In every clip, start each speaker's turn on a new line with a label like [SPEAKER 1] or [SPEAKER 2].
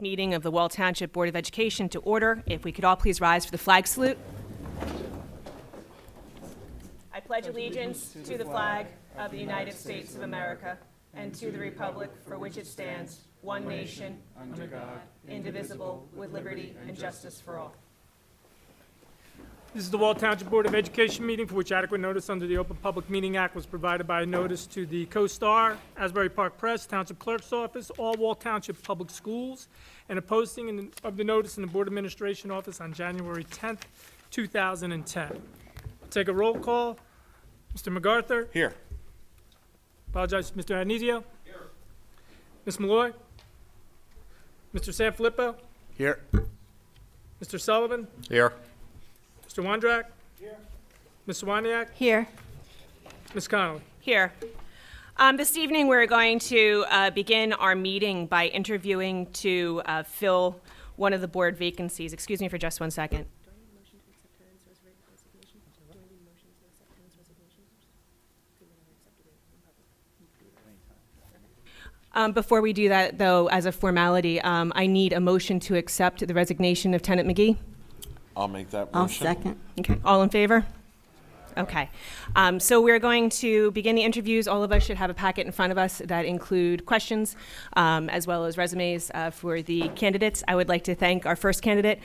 [SPEAKER 1] this meeting of the Wall Township Board of Education to order. If we could all please rise for the flag salute. I pledge allegiance to the flag of the United States of America and to the republic for which it stands, one nation, under God, indivisible, with liberty and justice for all.
[SPEAKER 2] This is the Wall Township Board of Education meeting for which adequate notice under the Open Public Meeting Act was provided by a notice to the Co-Star, Asbury Park Press, Township Clerk's Office, all Wall Township Public Schools, and a posting of the notice in the Board Administration Office on January 10th, 2010. Take a roll call. Mr. MacArthur? Here. Apologize, Mr. Agnizio? Here. Ms. Malloy? Mr. Sanfilippo?
[SPEAKER 3] Here.
[SPEAKER 2] Mr. Sullivan?
[SPEAKER 3] Here.
[SPEAKER 2] Mr. Wondrak? Here. Ms. Waniak?
[SPEAKER 1] Here.
[SPEAKER 2] Ms. Connolly?
[SPEAKER 1] Here. This evening, we're going to begin our meeting by interviewing to fill one of the board vacancies. Excuse me for just 1 second. Before we do that, though, as a formality, I need a motion to accept the resignation of Tenant McGee.
[SPEAKER 3] I'll make that
[SPEAKER 4] I'll
[SPEAKER 3] motion.
[SPEAKER 4] second.
[SPEAKER 1] Okay, all in favor? Okay. So we're going to begin the interviews. All of us should have a packet in front of us that include questions as well as resumes for the candidates. I would like to thank our first candidate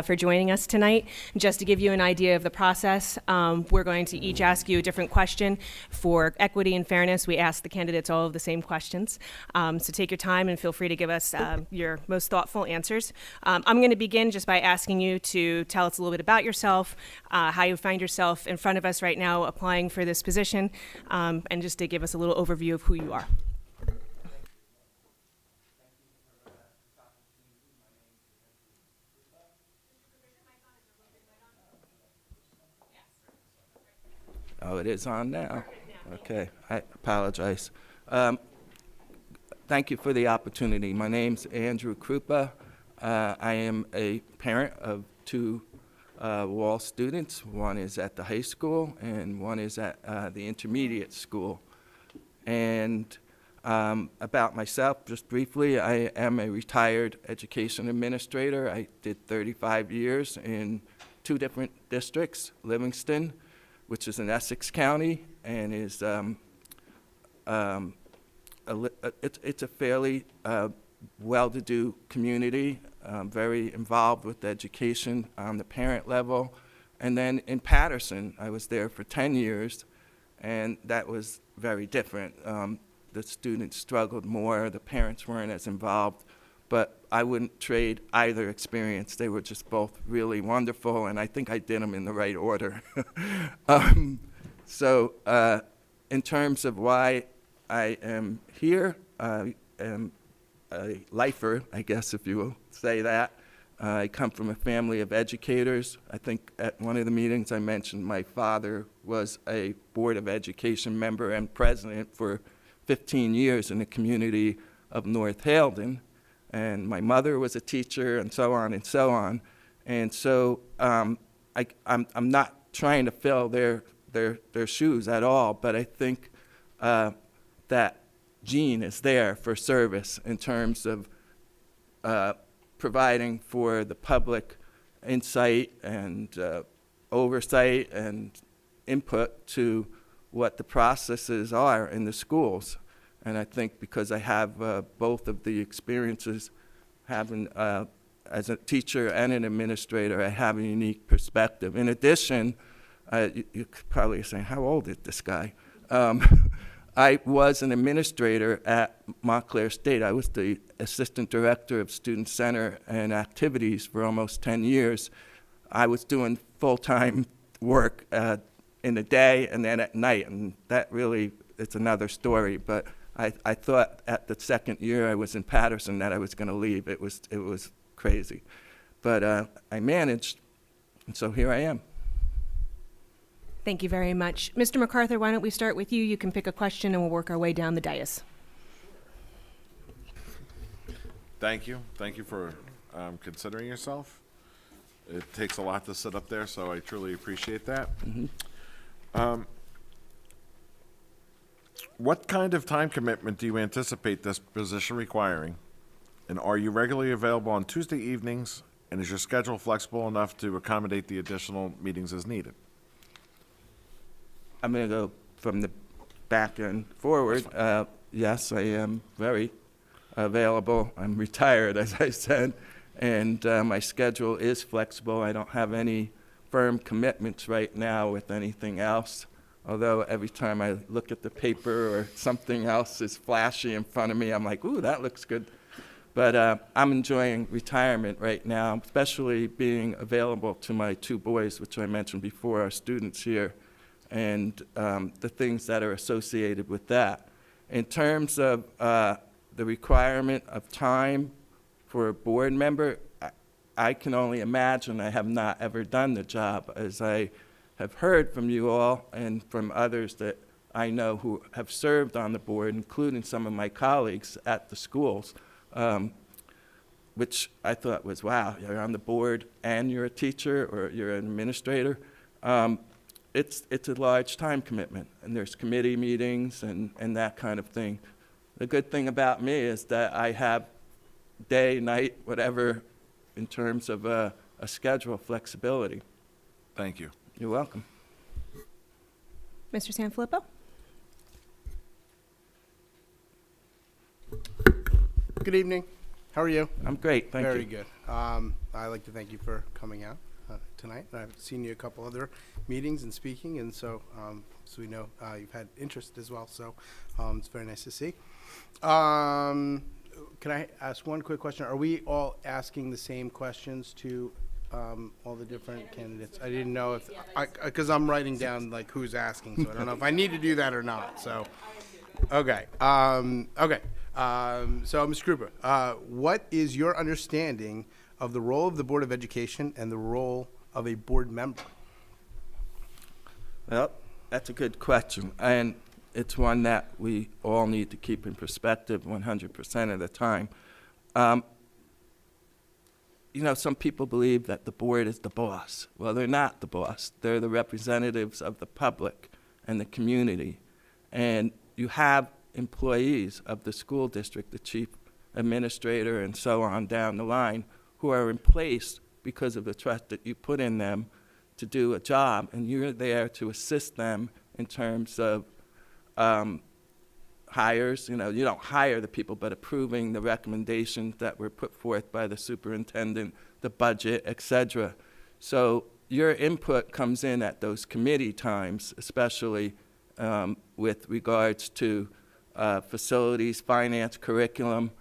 [SPEAKER 1] for joining us tonight. Just to give you an idea of the process, we're going to each ask you a different question. For equity and fairness, we ask the candidates all of the same questions. So take your time and feel free to give us your most thoughtful answers. I'm going to begin just by asking you to tell us a little bit about yourself, how you find yourself in front of us right now applying for this position, and just to give us a little overview of who you are.
[SPEAKER 3] Oh, it is on now. Okay, I apologize. Thank you for the opportunity. My name's Andrew Kupa. I am a parent of two Wall students. One is at the high school and one is at the intermediate school. And about myself, just briefly, I am a retired education administrator. I did 35 years in 2 different districts, Livingston, which is in Essex County, and is it's a fairly well-to-do community, very involved with education on the parent level. And then in Patterson, I was there for 10 years, and that was very different. The students struggled more, the parents weren't as involved, but I wouldn't trade either experience. They were just both really wonderful, and I think I did them in the right order. So in terms of why I am here, I am a lifer, I guess, if you will say that. I come from a family of educators. I think at one of the meetings I mentioned my father was a Board of Education member and president for 15 years in the community of North Haledon. And my mother was a teacher, and so on and so on. And so I'm not trying to fill their shoes at all, but I think that gene is there for service in terms of providing for the public insight and oversight and input to what the processes are in the schools. And I think because I have both of the experiences, having as a teacher and an administrator, I have a unique perspective. In addition, you could probably say, how old is this guy? I was an administrator at Montclair State. I was the assistant director of Student Center and Activities for almost 10 years. I was doing full-time work in the day and then at night, and that really, it's another story. But I thought at the second year I was in Patterson that I was going to leave. It was crazy. But I managed, and so here I am.
[SPEAKER 1] Thank you very much. Mr. MacArthur, why don't we start with you? You can pick a question and we'll work our way down the dais.
[SPEAKER 5] Thank you. Thank you for considering yourself. It takes a lot to sit up there, so I truly appreciate that. Mm-hmm.
[SPEAKER 6] What kind of time commitment do you anticipate this position requiring?
[SPEAKER 5] And are you regularly available on Tuesday evenings? And is your schedule flexible enough to accommodate the additional meetings as needed?
[SPEAKER 3] I'm going to go from the back and forward. Yes, I am very available. I'm retired, as I said, and my schedule is flexible. I don't have any firm commitments right now with anything else, although every time I look at the paper or something else is flashy in front of me, I'm like, ooh, that looks good. But I'm enjoying retirement right now, especially being available to my two boys, which I mentioned before, are students here, and the things that are associated with that. In terms of the requirement of time for a board member, I can only imagine. I have not ever done the job, as I have heard from you all and from others that I know who have served on the board, including some of my colleagues at the schools, which I thought was, wow, you're on the board and you're a teacher or you're an administrator. It's a large time commitment, and there's committee meetings and that kind of thing. The good thing about me is that I have day, night, whatever, in terms of a schedule flexibility.
[SPEAKER 5] Thank you.
[SPEAKER 3] You're welcome.
[SPEAKER 1] Mr. Sanfilippo?
[SPEAKER 4] Good evening. How are you?
[SPEAKER 3] I'm great, thank you.
[SPEAKER 4] Very good. I'd like to thank you for coming out tonight. I've seen you a couple other meetings and speaking, and so we know you've had interest as well, so it's very nice to see. Can I ask one quick question? Are we all asking the same questions to all the different candidates? I didn't know if, because I'm writing down like who's asking, so I don't know if I need to do that or not. So, okay. So, Ms. Kupa, what is your understanding of the role of the Board of Education and the role of a board member?
[SPEAKER 3] Well, that's a good question, and it's one that we all need to keep in perspective 100% of the time. You know, some people believe that the board is the boss. Well, they're not the boss. They're the representatives of the public and the community. And you have employees of the school district, the chief administrator and so on down the line, who are in place because of the trust that you put in them to do a job, and you're there to assist them in terms of hires. You know, you don't hire the people, but approving the recommendations that were put forth by the superintendent, the budget, etc. So your input comes in at those committee times, especially with regards to facilities, finance, curriculum,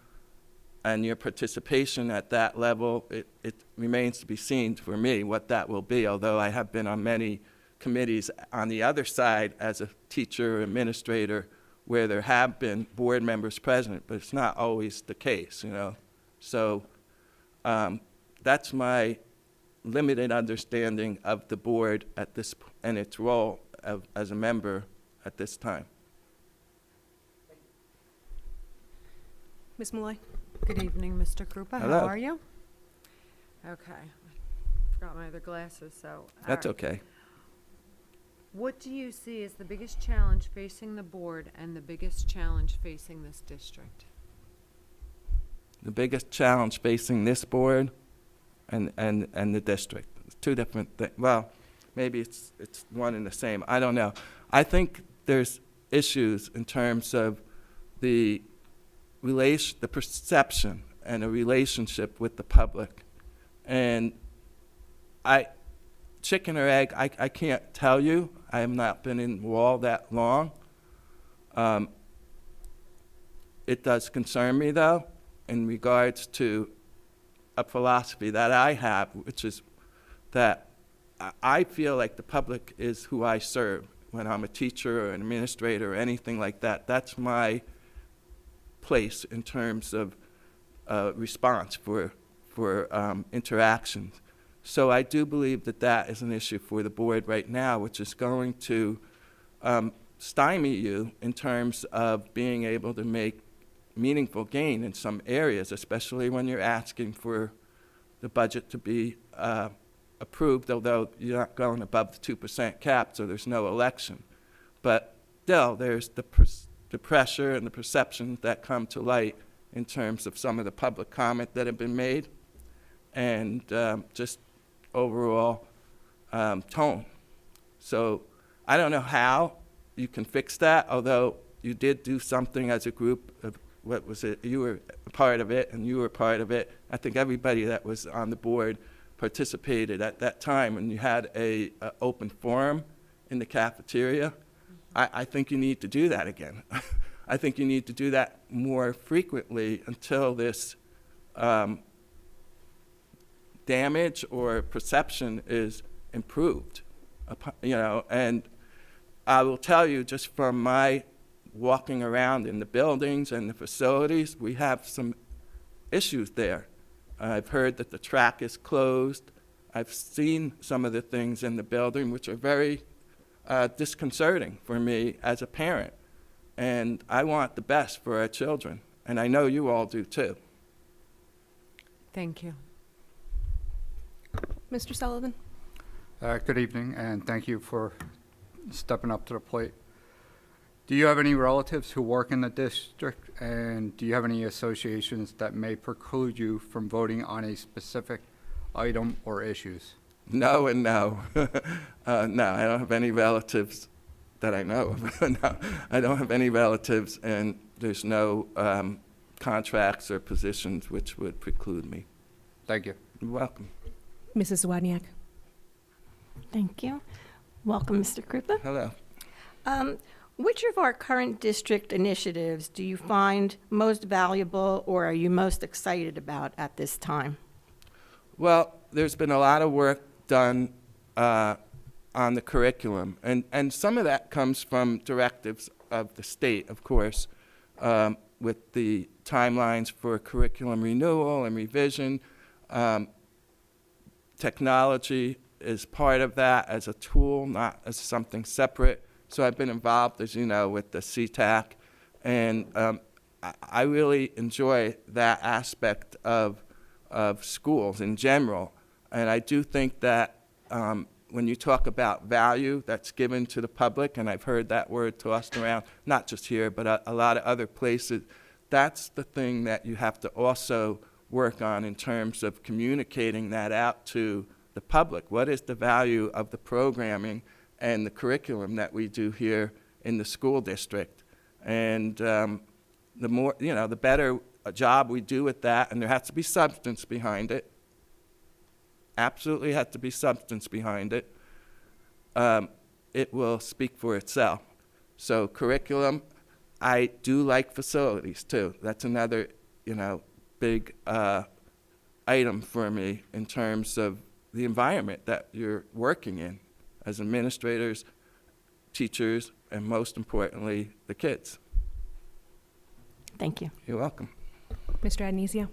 [SPEAKER 3] and your participation at that level. It remains to be seen for me what that will be, although I have been on many committees on the other side as a teacher or administrator where there have been board members present, but it's not always the case, you know. So that's my limited understanding of the board at this and its role as a member at this time.
[SPEAKER 1] Ms. Malloy?
[SPEAKER 6] Good evening, Mr. Kupa.
[SPEAKER 3] Hello.
[SPEAKER 6] How are you? Okay. I forgot my other glasses, so.
[SPEAKER 3] That's okay.
[SPEAKER 6] What do you see as the biggest challenge facing the board and the biggest challenge facing this district?
[SPEAKER 3] The biggest challenge facing this board and the district. It's two different things. Well, maybe it's one and the same. I don't know. I think there's issues in terms of the perception and a relationship with the public. And chicken or egg, I can't tell you. I have not been in Wall that long. It does concern me, though, in regards to a philosophy that I have, which is that I feel like the public is who I serve. When I'm a teacher or an administrator or anything like that, that's my place in terms of response for interactions. So I do believe that that is an issue for the board right now, which is going to stymie you in terms of being able to make meaningful gain in some areas, especially when you're asking for the budget to be approved, although you're not going above the 2% cap, so there's no election. But still, there's the pressure and the perceptions that come to light in terms of some of the public comment that have been made and just overall tone. So I don't know how you can fix that, although you did do something as a group of, what was it, you were a part of it and you were part of it. I think everybody that was on the board participated at that time, and you had a open forum in the cafeteria. I think you need to do that again. I think you need to do that more frequently until this damage or perception is improved. You know, and I will tell you, just from my walking around in the buildings and the facilities, we have some issues there. I've heard that the track is closed. I've seen some of the things in the building which are very disconcerting for me as a parent. And I want the best for our children. And I know you all do too.
[SPEAKER 6] Thank you.
[SPEAKER 1] Mr. Sullivan?
[SPEAKER 7] Good evening, and thank you for stepping up to the plate. Do you have any relatives who work in the district, and do you have any associations that may preclude you from voting on a specific item or issues?
[SPEAKER 3] No and no. No, I don't have any relatives that I know of. No, I don't have any relatives, and there's no contracts or positions which would preclude me.
[SPEAKER 7] Thank you.
[SPEAKER 3] You're welcome.
[SPEAKER 1] Mrs. Zawodniak?
[SPEAKER 8] Thank you. Welcome, Mr. Kupa.
[SPEAKER 3] Hello.
[SPEAKER 8] Which of our current district initiatives do you find most valuable or are you most excited about at this time?
[SPEAKER 3] Well, there's been a lot of work done on the curriculum, and some of that comes from directives of the state, of course, with the timelines for curriculum renewal and revision. Technology is part of that as a tool, not as something separate. So I've been involved, as you know, with the CTAC, and I really enjoy that aspect of schools in general. And I do think that when you talk about value that's given to the public, and I've heard that word tossed around, not just here, but a lot of other places, that's the thing that you have to also work on in terms of communicating that out to the public. What is the value of the programming and the curriculum that we do here in the school district? And the more, you know, the better a job we do with that, and there has to be substance behind it. Absolutely has to be substance behind it. It will speak for itself. So curriculum, I do like facilities too. That's another, you know, big item for me in terms of the environment that you're working in as administrators, teachers, and most importantly, the kids.
[SPEAKER 8] Thank you.
[SPEAKER 3] You're welcome.
[SPEAKER 1] Mr. Adenizio?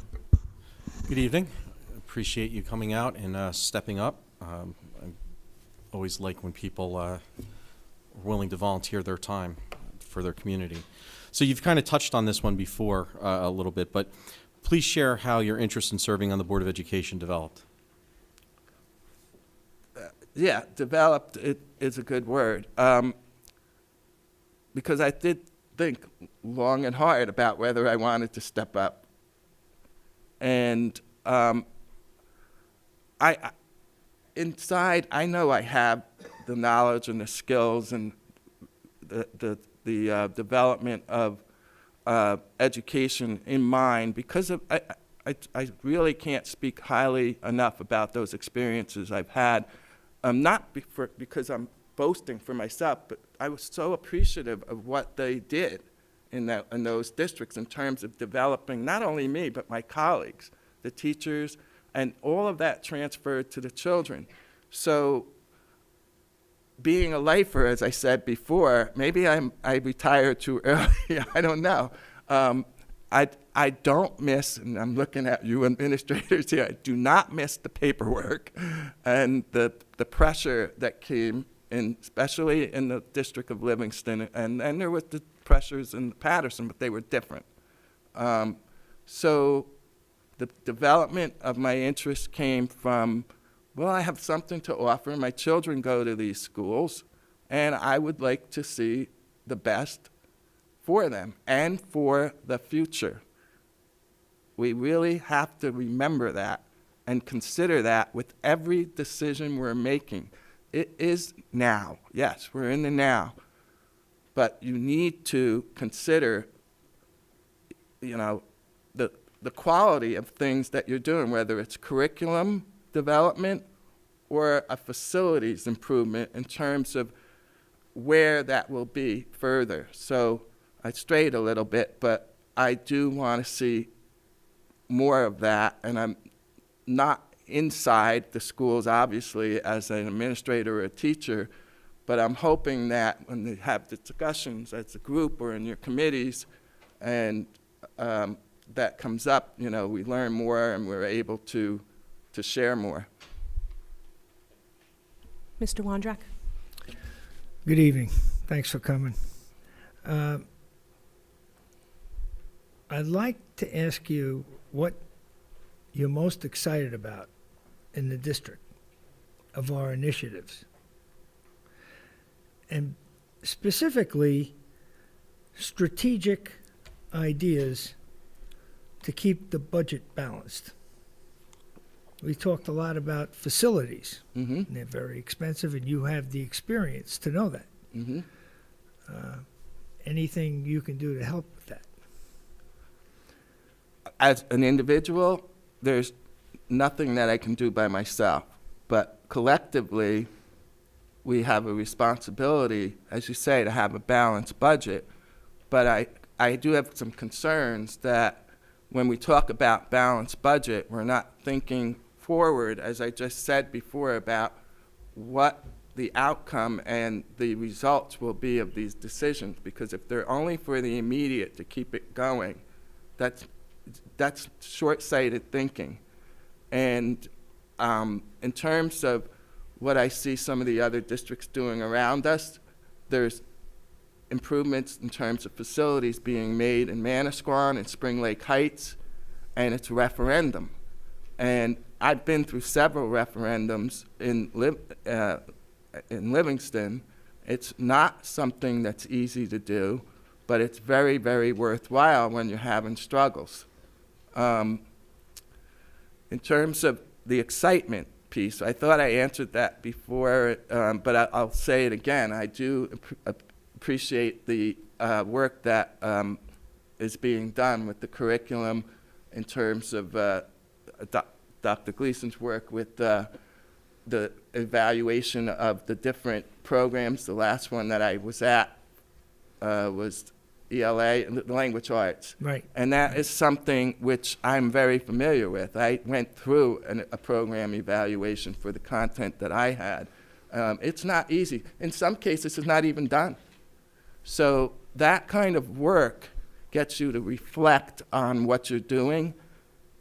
[SPEAKER 9] Good evening. Appreciate you coming out and stepping up. I always like when people are willing to volunteer their time for their community. So you've kind of touched on this one before a little bit, but please share how your interest in serving on the Board of Education developed.
[SPEAKER 3] Yeah, developed is a good word. Because I did think long and hard about whether I wanted to step up. And inside, I know I have the knowledge and the skills and the development of education in mind, because of, I really can't speak highly enough about those experiences I've had. Not because I'm boasting for myself, but I was so appreciative of what they did in those districts in terms of developing not only me, but my colleagues, the teachers, and all of that transferred to the children. So being a lifer, as I said before, maybe I retired too early, I don't know. I don't miss, and I'm looking at you administrators here, I do not miss the paperwork and the pressure that came in, especially in the District of Livingston, and there was the pressures in Patterson, but they were different. So the development of my interest came from, well, I have something to offer. My children go to these schools, and I would like to see the best for them and for the future. we really have to remember that and consider that with every decision we're making. It is now. Yes, we're in the now. But you need to consider, you know, the quality of things that you're doing, whether it's curriculum development or a facilities improvement in terms of where that will be further. So I strayed a little bit, but I do want to see more of that, and I'm not inside the schools, obviously, as an administrator or a teacher, but I'm hoping that when they have the discussions as a group or in your committees, and that comes up, you know, we learn more and we're able to share more.
[SPEAKER 1] Mr. Wondrak?
[SPEAKER 10] Good evening. Thanks for coming. I'd like to ask you what you're most excited about in the district of our initiatives. And specifically, strategic ideas to keep the budget balanced. We talked a lot about facilities.
[SPEAKER 3] Mm-hmm.
[SPEAKER 10] And they're very expensive, and you have the experience to know that.
[SPEAKER 3] Mm-hmm.
[SPEAKER 10] Anything you can do to help with that?
[SPEAKER 3] As an individual, there's nothing that I can do by myself. But collectively, we have a responsibility, as you say, to have a balanced budget. But I do have some concerns that when we talk about balanced budget, we're not thinking forward, as I just said before, about what the outcome and the results will be of these decisions. Because if they're only for the immediate to keep it going, that's short-sighted thinking. And in terms of what I see some of the other districts doing around us, there's improvements in terms of facilities being made in Manasquan and Spring Lake Heights, and it's a referendum. And I've been through several referendums in Livingston. It's not something that's easy to do, but it's very, very worthwhile when you're having struggles. In terms of the excitement piece, I thought I answered that before, but I'll say it again. I do appreciate the work that is being done with the curriculum in terms of Dr. Gleason's work with the evaluation of the different programs. The last one that I was at was ELA, the language arts.
[SPEAKER 10] Right.
[SPEAKER 3] And that is something which I'm very familiar with. I went through a program evaluation for the content that I had. It's not easy. In some cases, it's not even done. So that kind of work gets you to reflect on what you're doing.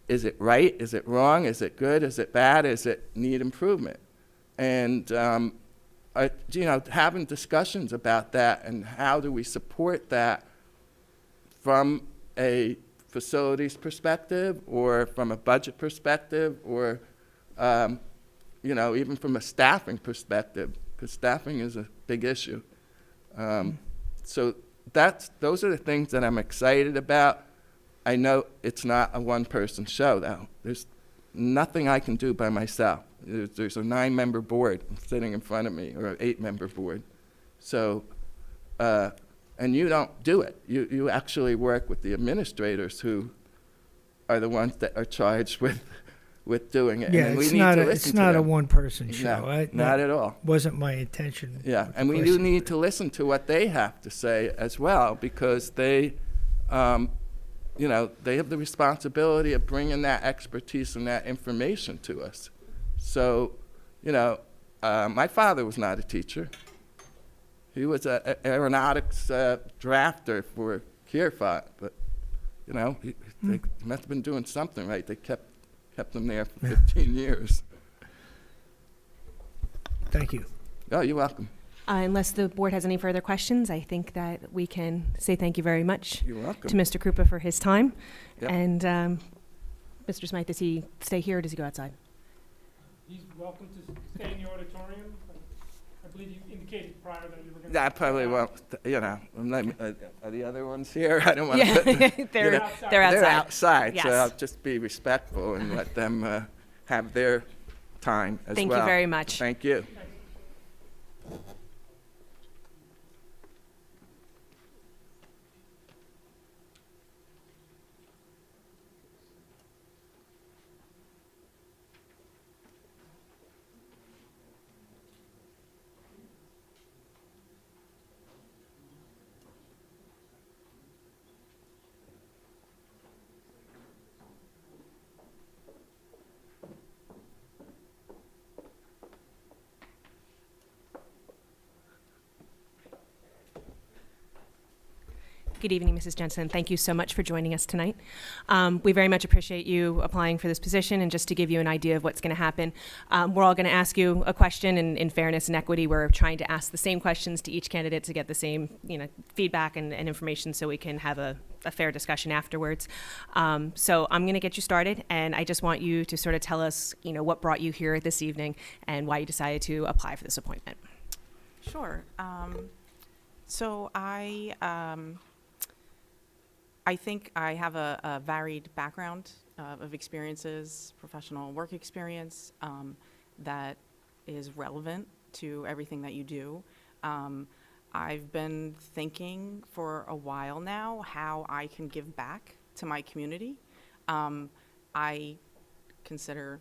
[SPEAKER 3] Is it right? Is it wrong? Is it good? Is it bad? Is it need improvement? And having discussions about that and how do we support that from a facilities perspective or from a budget perspective or, even from a staffing perspective, because staffing is a big issue. So those are the things that I'm excited about. I know it's not a one-person show, though. There's nothing I can do by myself. There's a 9-member board sitting in front of me, or an 8-member board. So, and you don't do it. You actually work with the administrators who are the ones that are charged with doing it.
[SPEAKER 10] Yeah,
[SPEAKER 3] and
[SPEAKER 10] it's not a one-person show.
[SPEAKER 3] No, not at all.
[SPEAKER 10] Wasn't my intention.
[SPEAKER 3] Yeah, and we do need to listen to what they have to say as well, because they, they have the responsibility of bringing that expertise and that information to us. So, my father was not a teacher. He was an aeronautics drafter for Kierfat, but, they must have been doing something right. They kept him there for 15 years.
[SPEAKER 10] Thank you.
[SPEAKER 3] Oh, you're welcome.
[SPEAKER 1] Unless the board has any further questions, I think that we can say thank you very much
[SPEAKER 3] You're welcome.
[SPEAKER 1] to Mr. Kupa for his time.
[SPEAKER 3] Yep.
[SPEAKER 1] And Mr. Smythe, does he stay here or does he go outside?
[SPEAKER 2] He's welcome to stay in the auditorium. I believe you indicated prior that you were going
[SPEAKER 3] I probably won't, you know, are the other ones here? I don't want to
[SPEAKER 1] Yeah,
[SPEAKER 3] put,
[SPEAKER 1] they're outside.
[SPEAKER 3] they're outside, so
[SPEAKER 1] Yes.
[SPEAKER 3] I'll just be respectful and let them have their time as well.
[SPEAKER 1] Thank you very much.
[SPEAKER 3] Thank you.
[SPEAKER 1] Good evening, Mrs. Jensen. Thank you so much for joining us tonight. We very much appreciate you applying for this position, and just to give you an idea of what's going to happen, we're all going to ask you a question, and in fairness and equity, we're trying to ask the same questions to each candidate to get the same, feedback and information so we can have a fair discussion afterwards. So I'm going to get you started, and I just want you to sort of tell us, what brought you here this evening and why you decided to apply for this appointment.
[SPEAKER 11] Sure. So I think I have a varied background of experiences, professional work experience that is relevant to everything that you do. I've been thinking for a while now how I can give back to my community. I consider,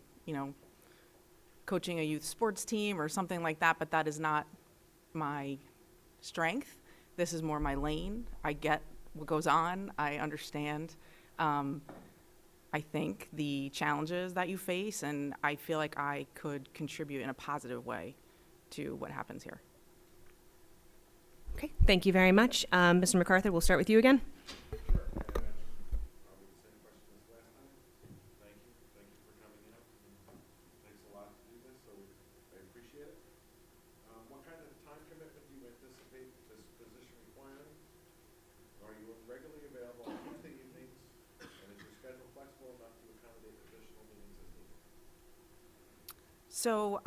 [SPEAKER 11] coaching a youth sports team or something like that, but that is not my strength. This is more my lane. I get what goes on. I understand, I think, the challenges that you face, and I feel like I could contribute in a positive way to what happens here.
[SPEAKER 1] Okay, thank you very much. Mr. MacArthur, we'll start with you again.
[SPEAKER 11] So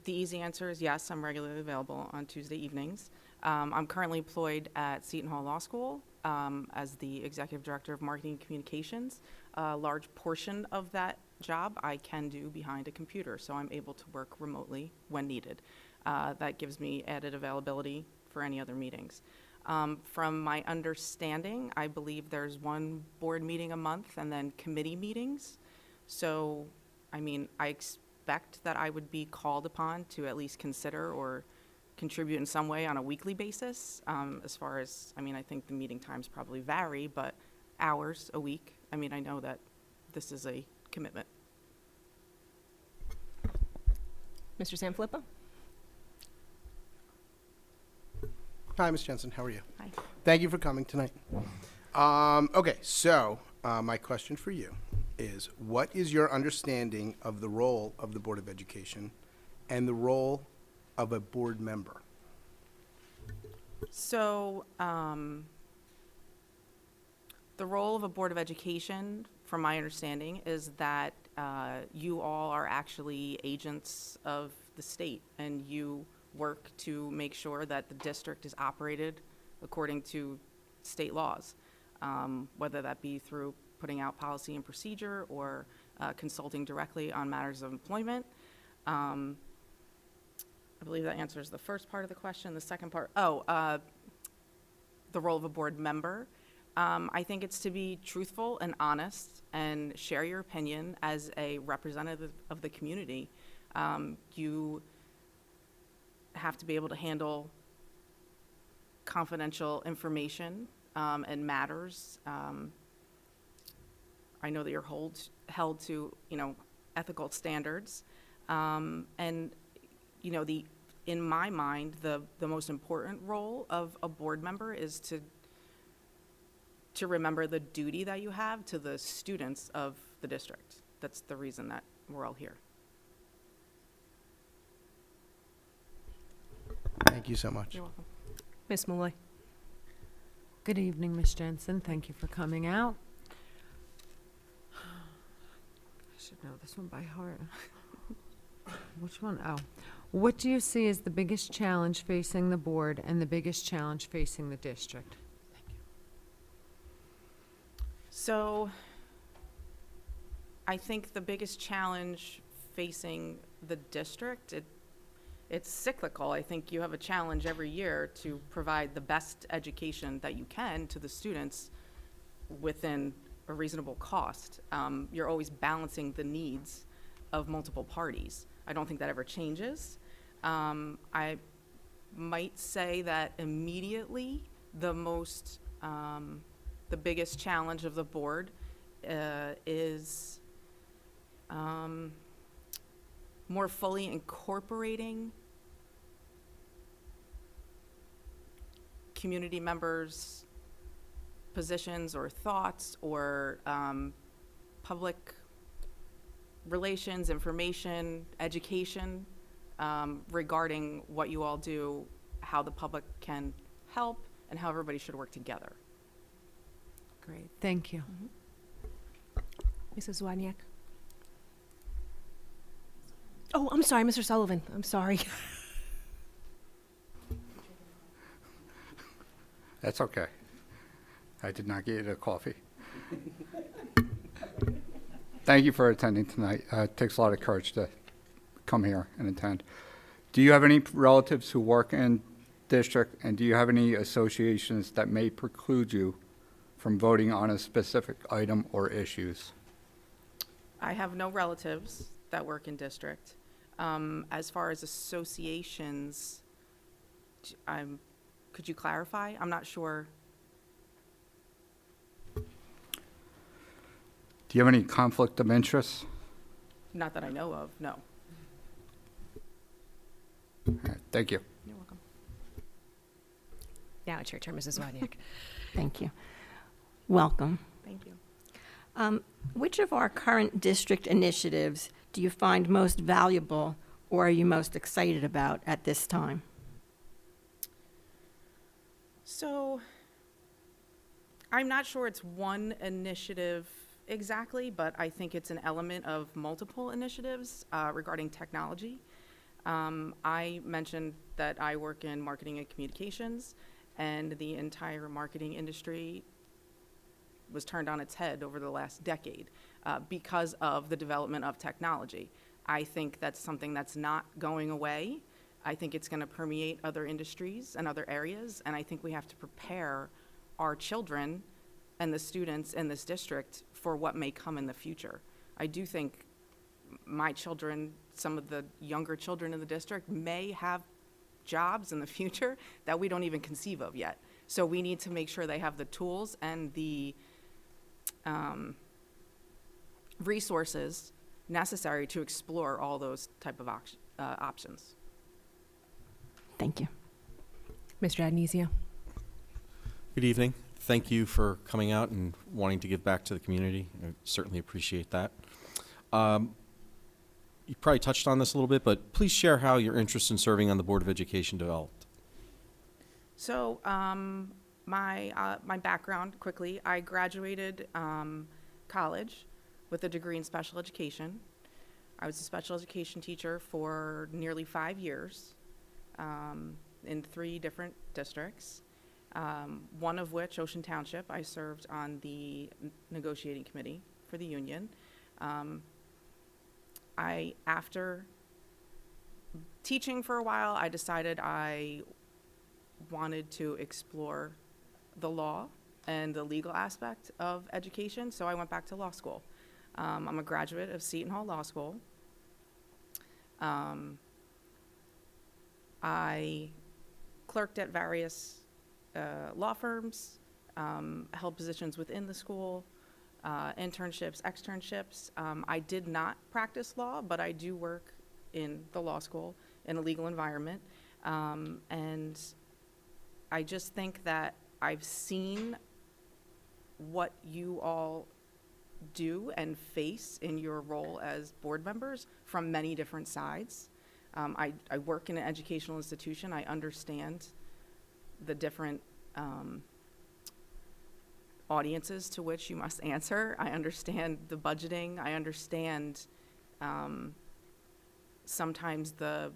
[SPEAKER 11] the easy answer is yes, I'm regularly available on Tuesday evenings. I'm currently employed at Seton Hall Law School as the Executive Director of Marketing and Communications. A large portion of that job I can do behind a computer, so I'm able to work remotely when needed. That gives me added availability for any other meetings. From my understanding, I believe there's one board meeting a month and then committee meetings. So, I expect that I would be called upon to at least consider or contribute in some way on a weekly basis. As far as, I think the meeting times probably vary, but hours a week. I know that this is a commitment.
[SPEAKER 1] Mr. Sanfilippo?
[SPEAKER 4] Hi, Ms. Jensen. How are you?
[SPEAKER 11] Hi.
[SPEAKER 4] Thank you for coming tonight. Okay, so my question for you is, what is your understanding of the role of the Board of Education and the role of a board member?
[SPEAKER 11] So the role of a Board of Education, from my understanding, is that you all are actually agents of the state, and you work to make sure that the district is operated according to state laws, whether that be through putting out policy and procedure or consulting directly on matters of employment. I believe that answers the first part of the question. The second part, the role of a board member. I think it's to be truthful and honest and share your opinion as a representative of the community. You have to be able to handle confidential information and matters. I know that you're held to, ethical standards. And, in my mind, the most important role of a board member is to remember the duty that you have to the students of the district. That's the reason that we're all here.
[SPEAKER 4] Thank you so much.
[SPEAKER 11] You're welcome.
[SPEAKER 1] Ms. Malloy?
[SPEAKER 6] Good evening, Ms. Jensen. Thank you for coming out. I should know this one by heart. Which one? Oh. What do you see as the biggest challenge facing the board and the biggest challenge facing the district?
[SPEAKER 11] So I think the biggest challenge facing the district, it's cyclical. I think you have a challenge every year to provide the best education that you can to the students within a reasonable cost. You're always balancing the needs of multiple parties. I don't think that ever changes. I might say that immediately the biggest challenge of the board is more fully incorporating community members' positions or thoughts or public relations, information, education regarding what you all do, how the public can help, and how everybody should work together.
[SPEAKER 6] Great, thank you.
[SPEAKER 1] Mrs. Wozniak? Oh, I'm sorry, Mr. Sullivan. I'm sorry.
[SPEAKER 7] That's okay. I did not get you the coffee. Thank you for attending tonight. It takes a lot of courage to come here and attend. Do you have any relatives who work in district, and do you have any associations that may preclude you from voting on a specific item or issues?
[SPEAKER 11] I have no relatives that work in district. As far as associations, could you clarify? I'm not sure.
[SPEAKER 7] Do you have any conflict of interest?
[SPEAKER 11] Not that I know of, no.
[SPEAKER 7] All right, thank you.
[SPEAKER 11] You're welcome.
[SPEAKER 1] Now it's your turn, Mrs. Wozniak.
[SPEAKER 8] Thank you. Welcome.
[SPEAKER 11] Thank you.
[SPEAKER 8] Which of our current district initiatives do you find most valuable or are you most excited about at this time?
[SPEAKER 11] So I'm not sure it's one initiative exactly, but I think it's an element of multiple initiatives regarding technology. I mentioned that I work in marketing and communications, and the entire marketing industry was turned on its head over the last decade because of the development of technology. I think that's something that's not going away. I think it's going to permeate other industries and other areas, and I think we have to prepare our children and the students in this district for what may come in the future. I do think my children, some of the younger children in the district, may have jobs in the future that we don't even conceive of yet. So we need to make sure they have the tools and the resources necessary to explore all those type of options.
[SPEAKER 8] Thank you.
[SPEAKER 1] Mr. Agnizio?
[SPEAKER 9] Good evening. Thank you for coming out and wanting to give back to the community. I certainly appreciate that. You probably touched on this a little bit, but please share how your interest in serving on the Board of Education developed.
[SPEAKER 11] So my background, quickly, I graduated college with a degree in special education. I was a special education teacher for nearly 5 years in 3 different districts, one of which, Ocean Township, I served on the negotiating committee for the union. After teaching for a while, I decided I wanted to explore the law and the legal aspect of education, so I went back to law school. I'm a graduate of Seton Hall Law School. I clerked at various law firms, held positions within the school, internships, externships. I did not practice law, but I do work in the law school in a legal environment. And I just think that I've seen what you all do and face in your role as board members from many different sides. I work in an educational institution. I understand the different audiences to which you must answer. I understand the budgeting. I understand sometimes the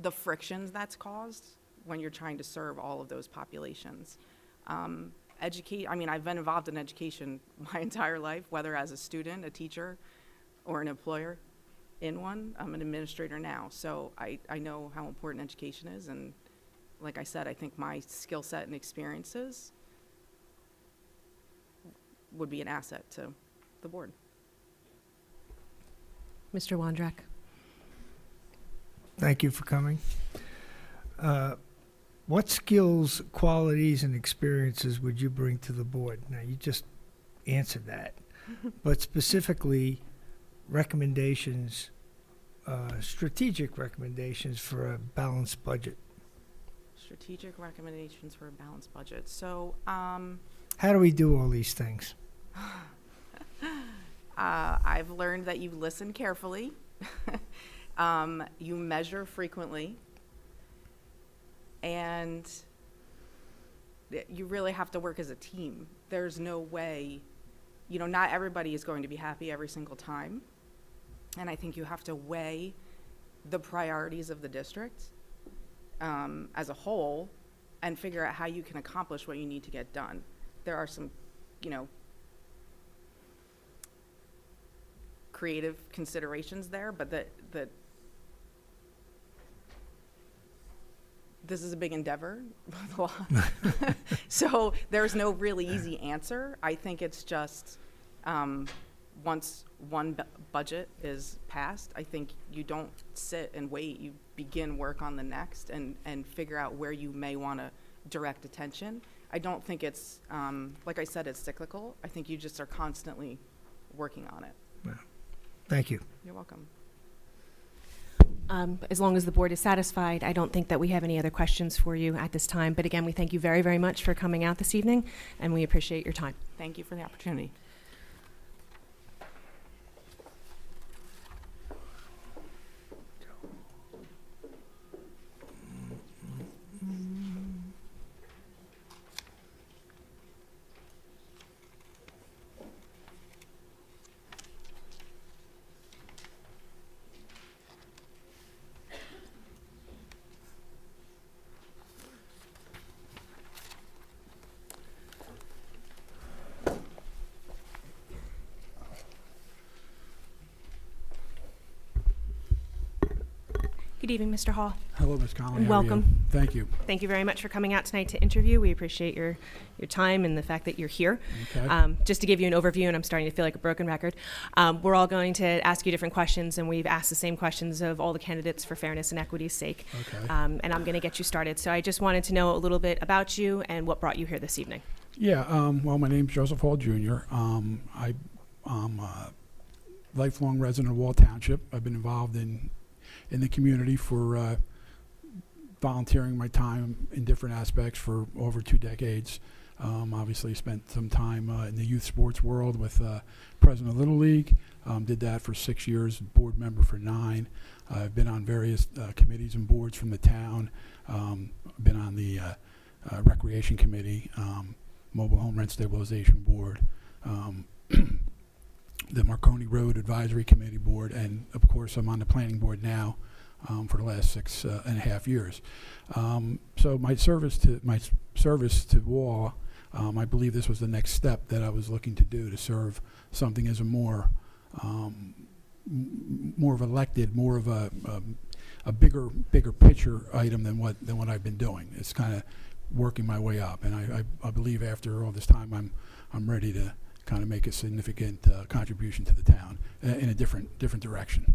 [SPEAKER 11] the frictions that's caused when you're trying to serve all of those populations. I mean, I've been involved in education my entire life, whether as a student, a teacher, or an employer in one. I'm an administrator now, so I know how important education is, and like I said, I think my skill set and experiences would be an asset to the board.
[SPEAKER 1] Mr. Wondrak.
[SPEAKER 10] Thank you for coming. What skills, qualities, and experiences would you bring to the board? Now, you just answered that. But specifically, recommendations, strategic recommendations for a balanced budget.
[SPEAKER 11] Strategic recommendations for a balanced budget. So,
[SPEAKER 10] How do we do all these things?
[SPEAKER 11] I've learned that you listen carefully, you measure frequently, and you really have to work as a team. There's no way, not everybody is going to be happy every single time, and I think you have to weigh the priorities of the district as a whole and figure out how you can accomplish what you need to get done. There are some, creative considerations there, but this is a big endeavor with a lot. So there's no really easy answer. I think it's just once one budget is passed, I think you don't sit and wait. You begin work on the next and figure out where you may want to direct attention. I don't think it's, like I said, it's cyclical. I think you just are constantly working on it.
[SPEAKER 10] Well, thank you.
[SPEAKER 11] You're welcome.
[SPEAKER 1] As long as the board is satisfied, I don't think that we have any other questions for you at this time. But again, we thank you very, very much for coming out this evening, and we appreciate your time.
[SPEAKER 11] Thank you for the opportunity.
[SPEAKER 1] Good evening, Mr. Hall.
[SPEAKER 12] Hello, Ms. Conley.
[SPEAKER 1] And
[SPEAKER 12] How are you?
[SPEAKER 1] welcome.
[SPEAKER 12] Thank you.
[SPEAKER 1] Thank you very much for coming out tonight to interview. We appreciate your time and the fact that you're here.
[SPEAKER 12] Okay.
[SPEAKER 1] Just to give you an overview, and I'm starting to feel like a broken record, we're all going to ask you different questions, and we've asked the same questions of all the candidates for fairness and equity's sake.
[SPEAKER 12] Okay.
[SPEAKER 1] And I'm going to get you started. So I just wanted to know a little bit about you and what brought you here this evening.
[SPEAKER 12] Yeah, well, my name's Joseph Hall Jr. I'm a lifelong resident of Wall Township. I've been involved in the community for volunteering my time in different aspects for over 2 decades. Obviously spent some time in the youth sports world with President of Little League. Did that for 6 years, board member for 9. I've been on various committees and boards from the town. Been on the Recreation Committee, Mobile Home Rent Stabilization Board, the Marconi Road Advisory Committee Board, and of course I'm on the Planning Board now for the last 6.5 years. So my service to Wall, I believe this was the next step that I was looking to do, to serve something as a more of elected, more of a bigger picture item than what I've been doing. It's kind of working my way up, and I believe after all this time I'm ready to kind of make a significant contribution to the town in a different direction.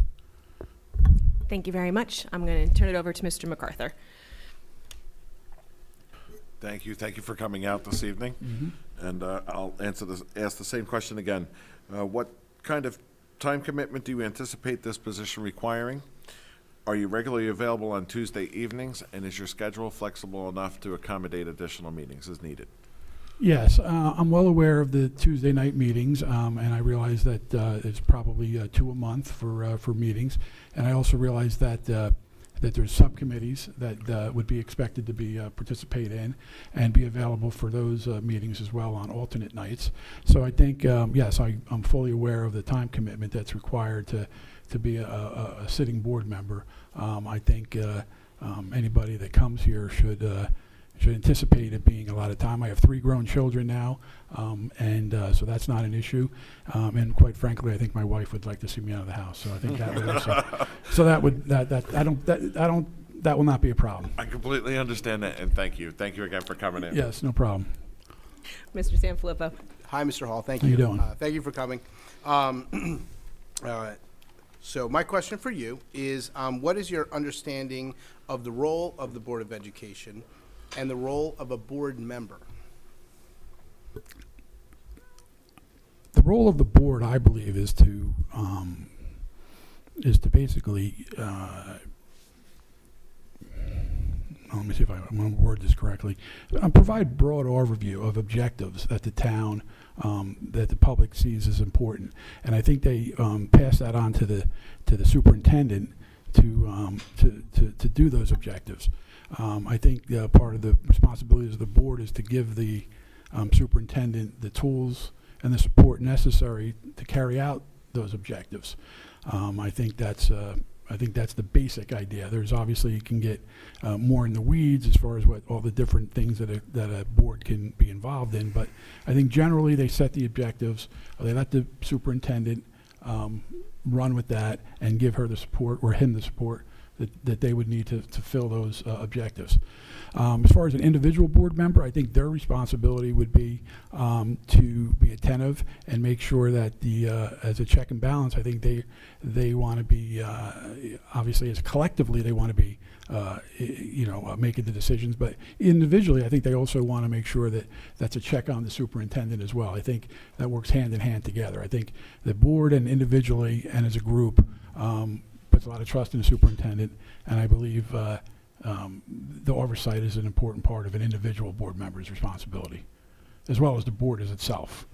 [SPEAKER 1] Thank you very much. I'm going to turn it over to Mr. MacArthur.
[SPEAKER 5] Thank you. Thank you for coming out this evening.
[SPEAKER 12] Mm-hmm.
[SPEAKER 5] And I'll ask the same question again. What kind of time commitment do you anticipate this position requiring? Are you regularly available on Tuesday evenings, and is your schedule flexible enough to accommodate additional meetings as needed?
[SPEAKER 12] Yes, I'm well aware of the Tuesday night meetings, and I realize that it's probably 2 a month for meetings, and I also realize that that there's subcommittees that would be expected to be participate in and be available for those meetings as well on alternate nights. So I think yes, I'm fully aware of the time commitment that's required to be a sitting board member. I think anybody that comes here should anticipate it being a lot of time. I have 3 grown children now, so that's not an issue. And quite frankly, I think my wife would like to see me out of the house. So I think that would also, so that will not be a problem.
[SPEAKER 5] I completely understand that, and thank you. Thank you again for coming in.
[SPEAKER 12] Yes, no problem.
[SPEAKER 1] Mr. Sanfilippo.
[SPEAKER 4] Hi, Mr. Hall. Thank
[SPEAKER 12] How
[SPEAKER 4] you.
[SPEAKER 12] you doing?
[SPEAKER 4] Thank you for coming. So my question for you is, what is your understanding of the role of the Board of Education and the role of a board member?
[SPEAKER 12] The role of the board, I believe, is to basically, let me see if I'm going to word this correctly, provide broad overview of objectives that the town, that the public sees as important. And I think they pass that on to the superintendent to do those objectives. I think part of the responsibilities of the board is to give the superintendent the tools and the support necessary to carry out those objectives. I think that's the basic idea. There's obviously, you can get more in the weeds as far as what all the different things that a board can be involved in, but I think generally they set the objectives, they let the superintendent run with that and give her the support, or him the support, that they would need to fill those objectives. As far as an individual board member, I think their responsibility would be to be attentive and make sure that as a check and balance, I think they want to be, obviously as collectively they want to be, making the decisions, but individually I think they also want to make sure that that's a check on the superintendent as well. I think that works hand in hand together. I think the board and individually and as a group puts a lot of trust in the superintendent, and I believe the oversight is an important part of an individual board member's responsibility, as well as the board as itself.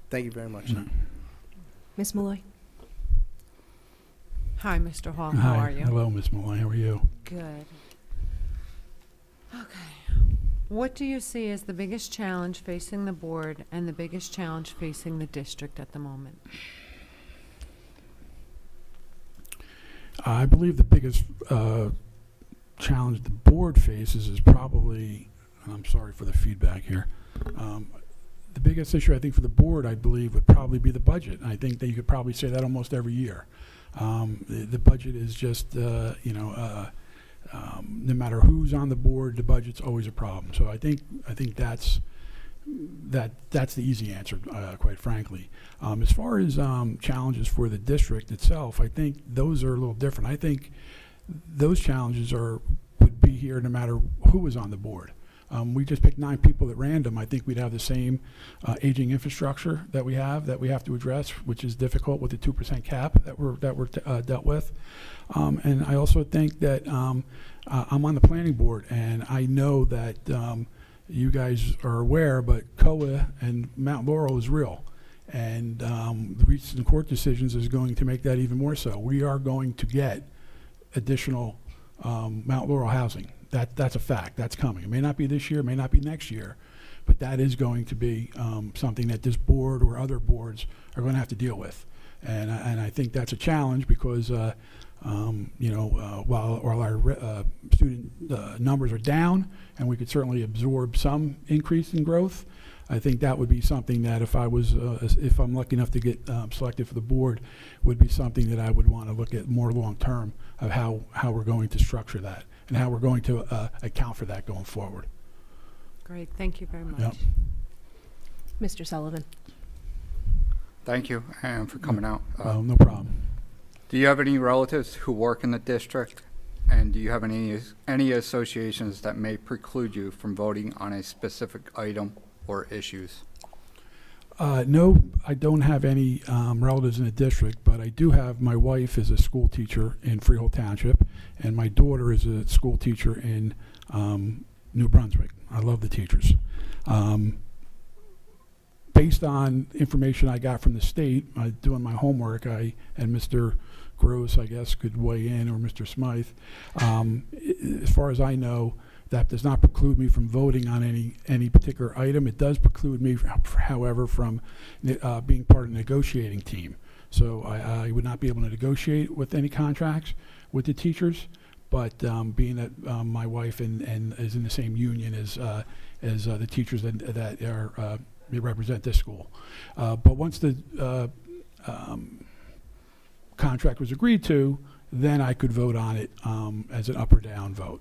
[SPEAKER 4] Thank you very much.
[SPEAKER 12] Mm-hmm.
[SPEAKER 1] Ms. Malloy.
[SPEAKER 6] Hi, Mr. Hall.
[SPEAKER 12] Hi.
[SPEAKER 6] How are you?
[SPEAKER 12] Hello, Ms. Malloy. How are you?
[SPEAKER 6] Good. Okay. What do you see as the biggest challenge facing the board and the biggest challenge facing the district at the moment?
[SPEAKER 12] I believe the biggest challenge the board faces is probably, and I'm sorry for the feedback here, the biggest issue I think for the board, I believe, would probably be the budget. I think that you could probably say that almost every year. The budget is just, no matter who's on the board, the budget's always a problem. So I think that's the easy answer, quite frankly. As far as challenges for the district itself, I think those are a little different. I think those challenges would be here no matter who was on the board. We just picked 9 people at random. I think we'd have the same aging infrastructure that we have to address, which is difficult with the 2% cap that we're dealt with. And I also think that I'm on the planning board, and I know that you guys are aware, but COA and Mount Laurel is real. And the recent court decisions is going to make that even more so. We are going to get additional Mount Laurel housing. That's a fact. That's coming. It may not be this year, it may not be next year, but that is going to be something that this board or other boards are going to have to deal with. And I think that's a challenge because, while our student numbers are down, and we could certainly absorb some increase in growth, I think that would be something that if I'm lucky enough to get selected for the board, would be something that I would want to look at more long term of how we're going to structure that and how we're going to account for that going forward.
[SPEAKER 6] Great. Thank you very much.
[SPEAKER 12] Yep.
[SPEAKER 1] Mr. Sullivan.
[SPEAKER 7] Thank you, and for coming out.
[SPEAKER 12] No problem.
[SPEAKER 7] Do you have any relatives who work in the district? And do you have any associations that may preclude you from voting on a specific item or issues?
[SPEAKER 12] No, I don't have any relatives in the district, but I do have, my wife is a school teacher in Freehold Township, and my daughter is a school teacher in New Brunswick. I love the teachers. Based on information I got from the state, doing my homework, and Mr. Gross, I guess, could weigh in, or Mr. Smythe. As far as I know, that does not preclude me from voting on any particular item. It does preclude me, however, from being part of the negotiating team. So I would not be able to negotiate with any contracts, with the teachers. But being that my wife and is in the same union as the teachers that are they represent this school. But once the contract was agreed to, then I could vote on it as an up or down vote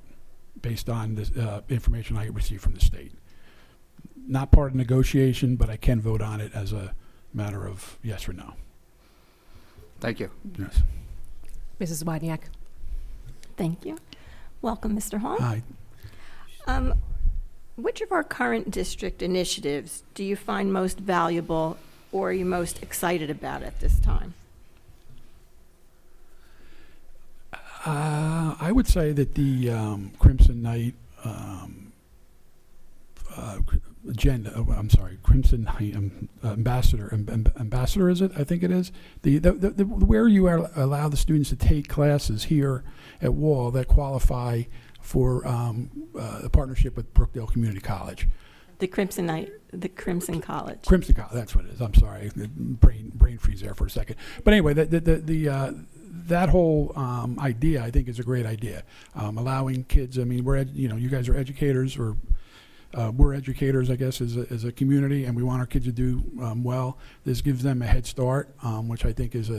[SPEAKER 12] based on the information I received from the state. Not part of negotiation, but I can vote on it as a matter of yes or no.
[SPEAKER 7] Thank you.
[SPEAKER 12] Yes.
[SPEAKER 1] Mrs. Wodniak.
[SPEAKER 8] Thank you. Welcome, Mr. Hall.
[SPEAKER 12] Hi.
[SPEAKER 8] Which of our current district initiatives do you find most valuable or are you most excited about at this time?
[SPEAKER 12] I would say that the Crimson Knight agenda. Oh, I'm sorry, Crimson Knight ambassador is it? I think it is. The where you allow the students to take classes here at Wall that qualify for a partnership with Brookdale Community College.
[SPEAKER 8] The Crimson College.
[SPEAKER 12] Crimson College, that's what it is. I'm sorry, brain freeze there for a second. But anyway, that whole idea, I think, is a great idea. Allowing kids. I mean, you guys are educators, or we're educators, I guess, as a community, and we want our kids to do well. This gives them a head start, which I think is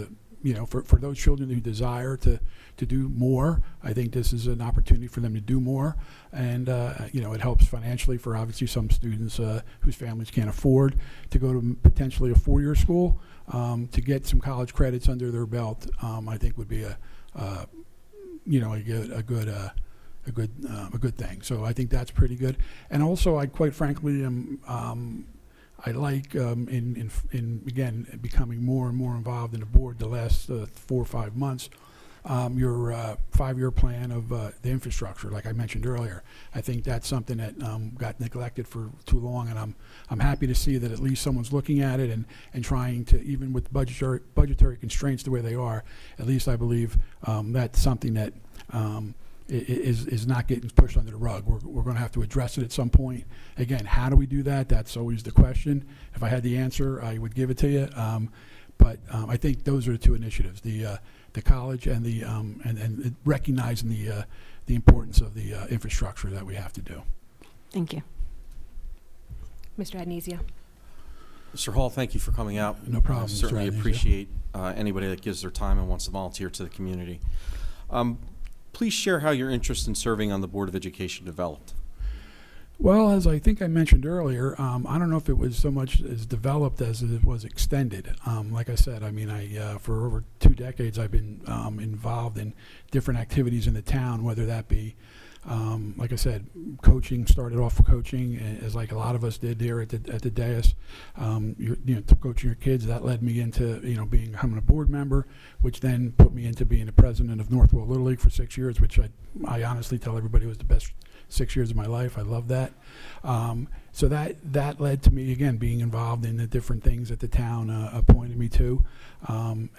[SPEAKER 12] for those children who desire to do more. I think this is an opportunity for them to do more, and it helps financially for obviously some students whose families can't afford to go to potentially a 4-year school. To get some college credits under their belt, I think would be a good thing. So I think that's pretty good. And also, I quite frankly I like in again becoming more and more involved in the board the last 4 or 5 months. Your 5-year plan of the infrastructure, like I mentioned earlier, I think that's something that got neglected for too long, and I'm happy to see that at least someone's looking at it and trying to, even with budgetary constraints the way they are, at least I believe that's something that is not getting pushed under the rug. We're going to have to address it at some point. Again, how do we do that? That's always the question. If I had the answer, I would give it to you. But I think those are the two initiatives: the college and the and recognizing the importance of the infrastructure that we have to do.
[SPEAKER 8] Thank you.
[SPEAKER 1] Mr. Adnesia.
[SPEAKER 9] Mr. Hall, thank you for coming out.
[SPEAKER 12] No problem, Mr.
[SPEAKER 9] Certainly
[SPEAKER 12] Adnesia.
[SPEAKER 9] appreciate anybody that gives their time and wants to volunteer to the community. Please share how your interest in serving on the Board of Education developed.
[SPEAKER 12] Well, as I think I mentioned earlier, I don't know if it was so much as developed as it was extended. Like I said, I mean, for over 2 decades, I've been involved in different activities in the town, whether that be, like I said, coaching. Started off with coaching, as like a lot of us did here at the dais. Coaching your kids. That led me into becoming a board member, which then put me into being the president of Northwell Little League for 6 years, which I honestly tell everybody was the best 6 years of my life. I love that. So that led to me, again, being involved in the different things that the town appointed me to.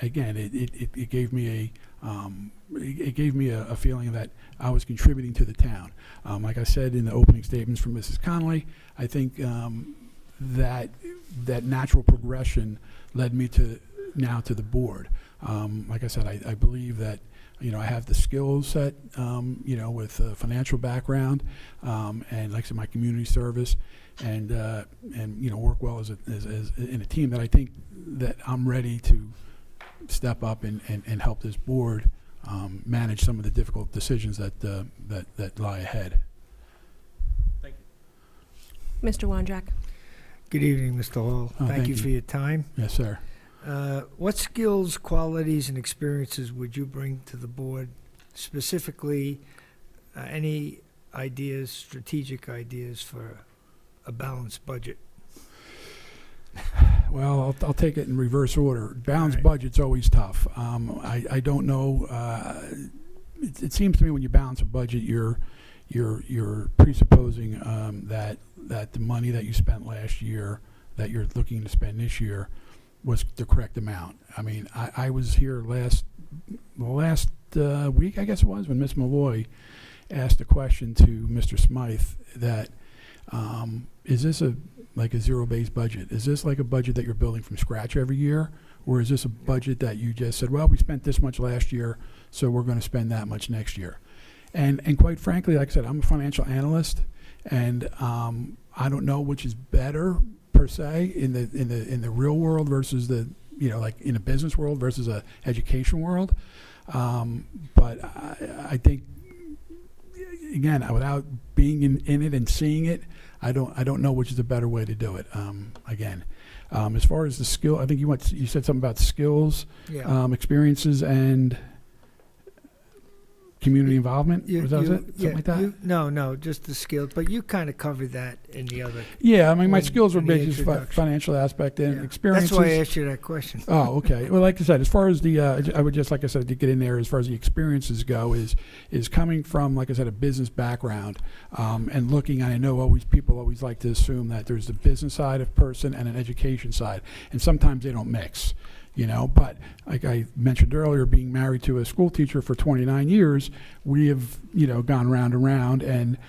[SPEAKER 12] Again, it gave me a feeling that I was contributing to the town. Like I said in the opening statements from Mrs. Connolly, I think that natural progression led me to the board. Like I said, I believe that I have the skill set, with a financial background, and like I said, my community service, and work well as in a team that I think that I'm ready to step up and help this board manage some of the difficult decisions that lie ahead.
[SPEAKER 9] Thank
[SPEAKER 1] you. Mr. Wondrak.
[SPEAKER 10] Good evening, Mr. Hall. Thank you for your time.
[SPEAKER 12] Yes, sir.
[SPEAKER 10] What skills, qualities, and experiences would you bring to the board? Specifically, any ideas, strategic ideas for a balanced budget?
[SPEAKER 12] Well, I'll take it in reverse order. Balanced budget's always tough. I don't know. It seems to me when you balance a budget, you're presupposing that the money that you spent last year that you're looking to spend this year was the correct amount. I mean, I was here last week, I guess it was, when Miss Malloy asked a question to Mr. Smythe that Is this like a zero-based budget? Is this like a budget that you're building from scratch every year? Or is this a budget that you just said, well, we spent this much last year, so we're going to spend that much next year? And quite frankly, like I said, I'm a financial analyst, and I don't know which is better per se in the real world versus the, like in a business world versus a education world. But I think, again, without being in it and seeing it, I don't know which is a better way to do it. Again, as far as the skill, I think you said something about skills, experiences, and community involvement. Was that it? Something like that?
[SPEAKER 10] No, just the skills. But you kind of covered that in the other.
[SPEAKER 12] Yeah, I mean, my skills were big, just financial aspect and experiences.
[SPEAKER 10] That's why I asked you that question.
[SPEAKER 12] Oh, okay. Well, like I said, as far as the, I would just, like I said, to get in there, as far as the experiences go, is coming from, like I said, a business background, and looking. I know people always like to assume that there's the business side of person and an education side, and sometimes they don't mix. But like I mentioned earlier, being married to a school teacher for 29 years, we have, gone round and round and,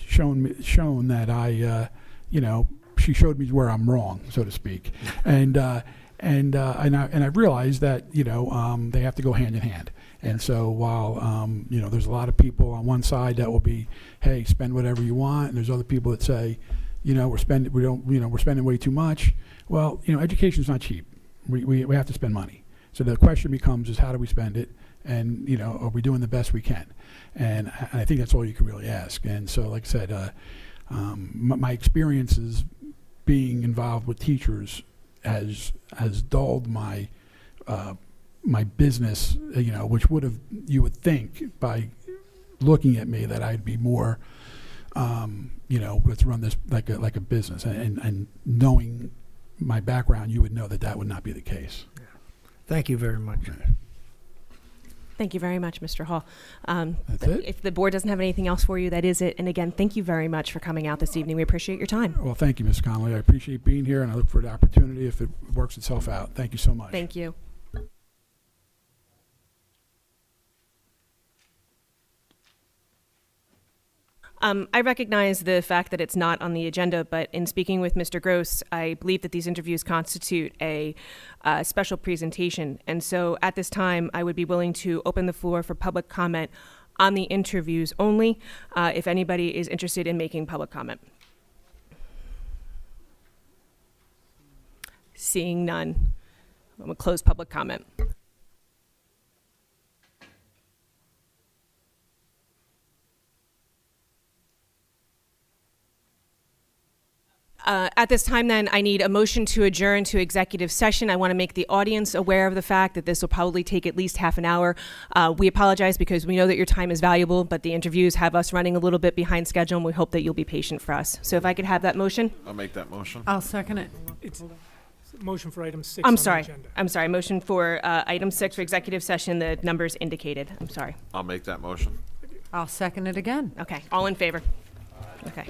[SPEAKER 12] shown that I, she showed me where I'm wrong, so to speak. And I realized that, they have to go hand in hand. And so while, there's a lot of people on one side that will be, hey, spend whatever you want. And there's other people that say, we're spending way too much. Well, education's not cheap. We have to spend money. So the question becomes is how do we spend it? And, are we doing the best we can? And I think that's all you can really ask. And so, like I said, my experiences being involved with teachers has dulled my my business, which you would think by looking at me that I'd be more, let's run this like a business. And knowing my background, you would know that would not be the case.
[SPEAKER 10] Yeah. Thank you very much.
[SPEAKER 1] Thank you very much, Mr. Hall.
[SPEAKER 12] That's it?
[SPEAKER 1] If the board doesn't have anything else for you, that is it. And again, thank you very much for coming out this evening. We appreciate your time.
[SPEAKER 12] Well, thank you, Ms. Connolly. I appreciate being here, and I look for the opportunity if it works itself out. Thank you so much.
[SPEAKER 1] Thank you. I recognize the fact that it's not on the agenda, but in speaking with Mr. Gross, I believe that these interviews constitute a special presentation. And so at this time, I would be willing to open the floor for public comment on the interviews only, if anybody is interested in making public comment. Seeing none, I'm going to close public comment. At this time, then, I need a motion to adjourn to executive session. I want to make the audience aware of the fact that this will probably take at least half an hour. We apologize because we know that your time is valuable, but the interviews have us running a little bit behind schedule, and we hope that you'll be patient for us. So if I could have that motion.
[SPEAKER 5] I'll make that motion.
[SPEAKER 6] I'll second it.
[SPEAKER 2] It's motion for item 6 on the agenda.
[SPEAKER 1] I'm sorry. Motion for item 6 for executive session, the numbers indicated. I'm sorry.
[SPEAKER 5] I'll make that motion.
[SPEAKER 6] I'll second it again.
[SPEAKER 1] Okay. All in favor? Okay.